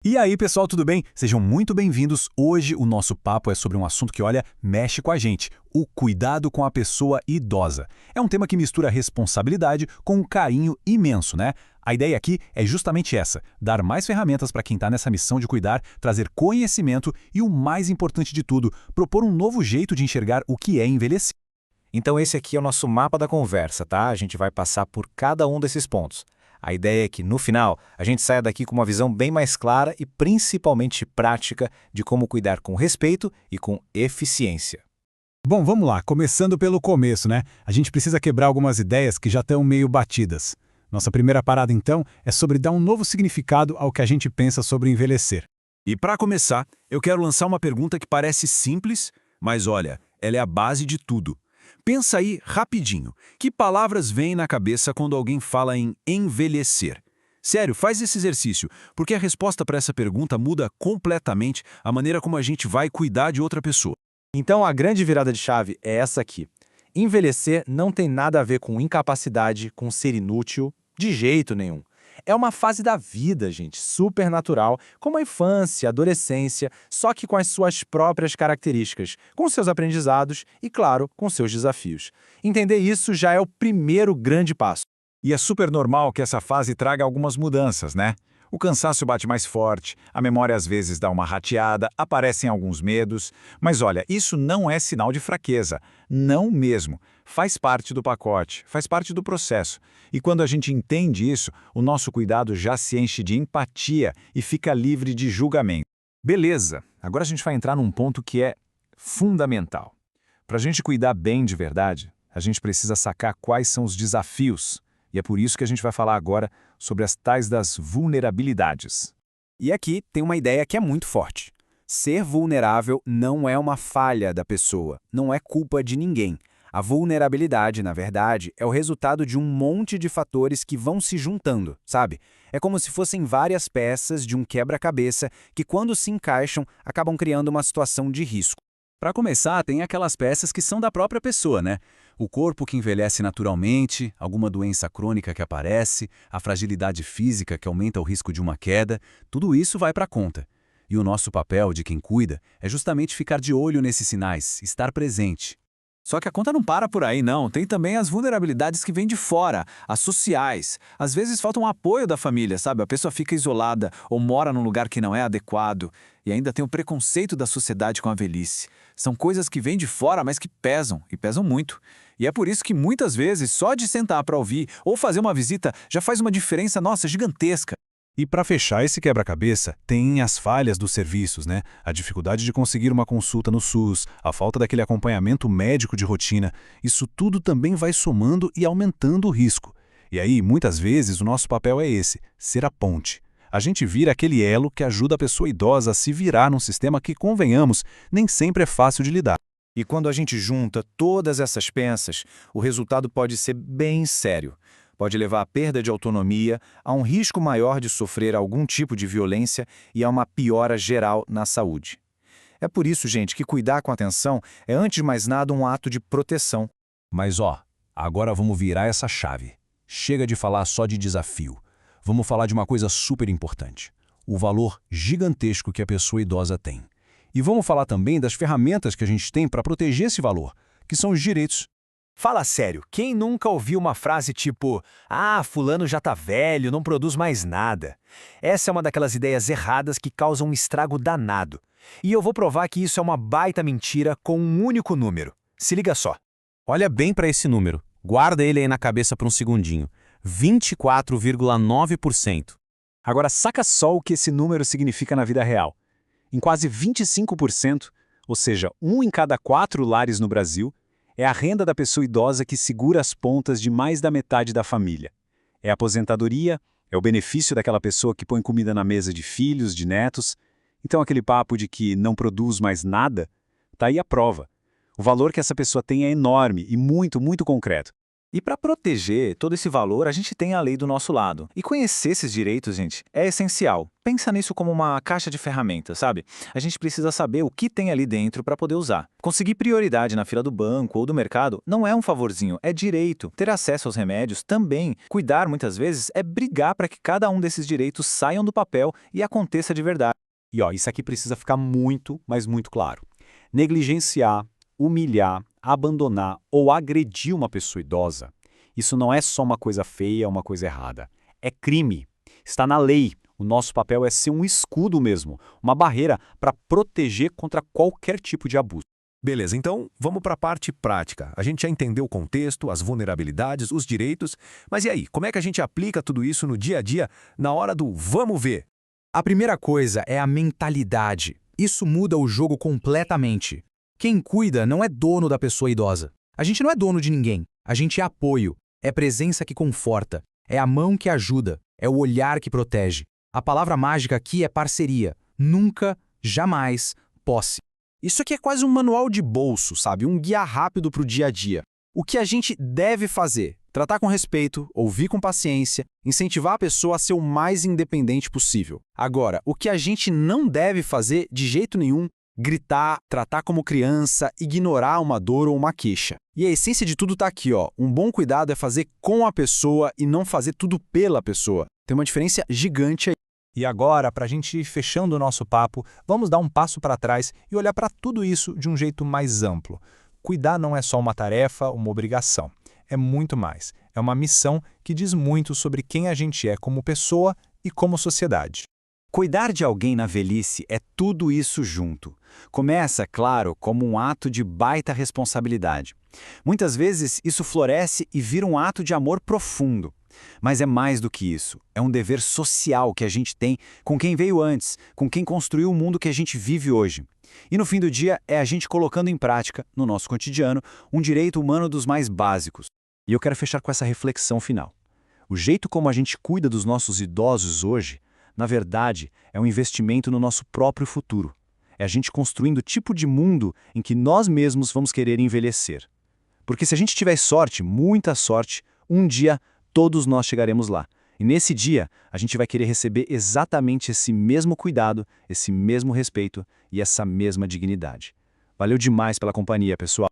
E aí, pessoal, tudo bem? Sejam muito bem-vindos. Hoje o nosso papo é sobre um assunto que, olha, mexe com a gente, o cuidado com a pessoa idosa. É um tema que mistura responsabilidade com um carinho imenso, né? A ideia aqui é justamente essa, dar mais ferramentas para quem está nessa missão de cuidar, trazer conhecimento e, o mais importante de tudo, propor um novo jeito de enxergar o que é envelhecer. Então esse aqui é o nosso mapa da conversa, tá? A gente vai passar por cada um desses pontos. A ideia é que, no final, a gente saia daqui com uma visão bem mais clara e principalmente prática de como cuidar com respeito e com eficiência. Bom, vamos lá, começando pelo começo, né? A gente precisa quebrar algumas ideias que já estão meio batidas. Nossa primeira parada, então, é sobre dar um novo significado ao que a gente pensa sobre envelhecer. E para começar, eu quero lançar uma pergunta que parece simples, mas olha, ela é a base de tudo. Pensa aí rapidinho, que palavras vêm na cabeça quando alguém fala em envelhecer? Sério, faz esse exercício, porque a resposta para essa pergunta muda completamente a maneira como a gente vai cuidar de outra pessoa. Então a grande virada de chave é essa aqui. Envelhecer não tem nada a ver com incapacidade, com ser inútil, de jeito nenhum. É uma fase da vida, gente, super natural, como a infância, a adolescência, só que com as suas próprias características, com seus aprendizados e, claro, com seus desafios. Entender isso já é o primeiro grande passo. E é super normal que essa fase traga algumas mudanças, né? O cansaço bate mais forte, a memória às vezes dá uma rateada, aparecem alguns medos. Mas olha, isso não é sinal de fraqueza. Não mesmo. Faz parte do pacote, faz parte do processo. E quando a gente entende isso, o nosso cuidado já se enche de empatia e fica livre de julgamento. Beleza, agora a gente vai entrar num ponto que é fundamental. Para a gente cuidar bem de verdade, a gente precisa sacar quais são os desafios. E é por isso que a gente vai falar agora sobre as tais das vulnerabilidades. E aqui tem uma ideia que é muito forte. Ser vulnerável não é uma falha da pessoa, não é culpa de ninguém. A vulnerabilidade, na verdade, é o resultado de um monte de fatores que vão se juntando, sabe? É como se fossem várias peças de um quebra-cabeça que, quando se encaixam, acabam criando uma situação de risco. Para começar, tem aquelas peças que são da própria pessoa, né? O corpo que envelhece naturalmente, alguma doença crônica que aparece, a fragilidade física que aumenta o risco de uma queda, tudo isso vai para a conta. E o nosso papel de quem cuida é justamente ficar de olho nesses sinais, estar presente. Só que a conta não para por aí, não. Tem também as vulnerabilidades que vêm de fora, as sociais. Às vezes falta um apoio da família, sabe? A pessoa fica isolada ou mora num lugar que não é adequado. E ainda tem o preconceito da sociedade com a velhice. São coisas que vêm de fora, mas que pesam, e pesam muito. E é por isso que muitas vezes só de sentar para ouvir ou fazer uma visita já faz uma diferença, nossa, gigantesca. E para fechar esse quebra-cabeça, tem as falhas dos serviços, né? A dificuldade de conseguir uma consulta no SUS, a falta daquele acompanhamento médico de rotina. Isso tudo também vai somando e aumentando o risco. E aí, muitas vezes, o nosso papel é esse, ser a ponte. A gente vira aquele elo que ajuda a pessoa idosa a se virar num sistema que, convenhamos, nem sempre é fácil de lidar. E quando a gente junta todas essas peças, o resultado pode ser bem sério. Pode levar à perda de autonomia, a um risco maior de sofrer algum tipo de violência e a uma piora geral na saúde. É por isso, gente, que cuidar com atenção é, antes de mais nada, um ato de proteção. Mas agora vamos virar essa chave. Chega de falar só de desafio. Vamos falar de uma coisa super importante. O valor gigantesco que a pessoa idosa tem. E vamos falar também das ferramentas que a gente tem para proteger esse valor, que são os direitos. Fala sério, quem nunca ouviu uma frase tipo fulano já tá velho, não produz mais nada? Essa é uma daquelas ideias erradas que causam um estrago danado. E eu vou provar que isso é uma baita mentira com um único número. Se liga só. Olha bem para esse número. Guarda ele aí na cabeça por um segundinho. 24,9%. Agora saca só o que esse número significa na vida real. Em quase 25%, ou seja, 1 em cada 4 lares no Brasil, é a renda da pessoa idosa que segura as pontas de mais da metade da família. É a aposentadoria, é o benefício daquela pessoa que põe comida na mesa de filhos, de netos. Então aquele papo de que não produz mais nada, tá aí a prova. O valor que essa pessoa tem é enorme e muito, muito concreto. E para proteger todo esse valor, a gente tem a lei do nosso lado. E conhecer esses direitos, gente, é essencial. Pensa nisso como uma caixa de ferramentas, sabe? A gente precisa saber o que tem ali dentro para poder usar. Conseguir prioridade na fila do banco ou do mercado não é um favorzinho, é direito. Ter acesso aos remédios também. Cuidar, muitas vezes, é brigar para que cada um desses direitos saiam do papel e aconteça de verdade. E ó, isso aqui precisa ficar muito, mas muito claro. Negligenciar, humilhar, abandonar ou agredir uma pessoa idosa, isso não é só uma coisa feia, uma coisa errada. É crime. Está na lei. O nosso papel é ser um escudo mesmo, uma barreira para proteger contra qualquer tipo de abuso. Beleza, então vamos para a parte prática. A gente já entendeu o contexto, as vulnerabilidades, os direitos, mas e aí, como é que a gente aplica tudo isso no dia a dia, na hora do vamos ver? A primeira coisa é a mentalidade. Isso muda o jogo completamente. Quem cuida não é dono da pessoa idosa. A gente não é dono de ninguém. A gente é apoio, é presença que conforta, é a mão que ajuda, é o olhar que protege. A palavra mágica aqui é parceria. Nunca, jamais, posse. Isso aqui é quase um manual de bolso, sabe? Um guia rápido para o dia a dia. O que a gente deve fazer? Tratar com respeito, ouvir com paciência, incentivar a pessoa a ser o mais independente possível. Agora, o que a gente não deve fazer de jeito nenhum, gritar, tratar como criança, ignorar uma dor ou uma queixa. E a essência de tudo está aqui, ó. Um bom cuidado é fazer com a pessoa e não fazer tudo pela pessoa. Tem uma diferença gigante aí. E agora, para a gente ir fechando o nosso papo, vamos dar um passo para trás e olhar para tudo isso de um jeito mais amplo. Cuidar não é só uma tarefa, uma obrigação. É muito mais. É uma missão que diz muito sobre quem a gente é como pessoa e como sociedade. Cuidar de alguém na velhice é tudo isso junto. Começa, claro, como um ato de baita responsabilidade. Muitas vezes isso floresce e vira um ato de amor profundo. Mas é mais do que isso. É um dever social que a gente tem com quem veio antes, com quem construiu o mundo que a gente vive hoje. E no fim do dia é a gente colocando em prática, no nosso cotidiano, um direito humano dos mais básicos. E eu quero fechar com essa reflexão final. O jeito como a gente cuida dos nossos idosos hoje, na verdade, é um investimento no nosso próprio futuro. É a gente construindo o tipo de mundo em que nós mesmos vamos querer envelhecer. Porque se a gente tiver sorte, muita sorte, um dia todos nós chegaremos lá. E nesse dia, a gente vai querer receber exatamente esse mesmo cuidado, esse mesmo respeito e essa mesma dignidade. Valeu demais pela companhia, pessoal.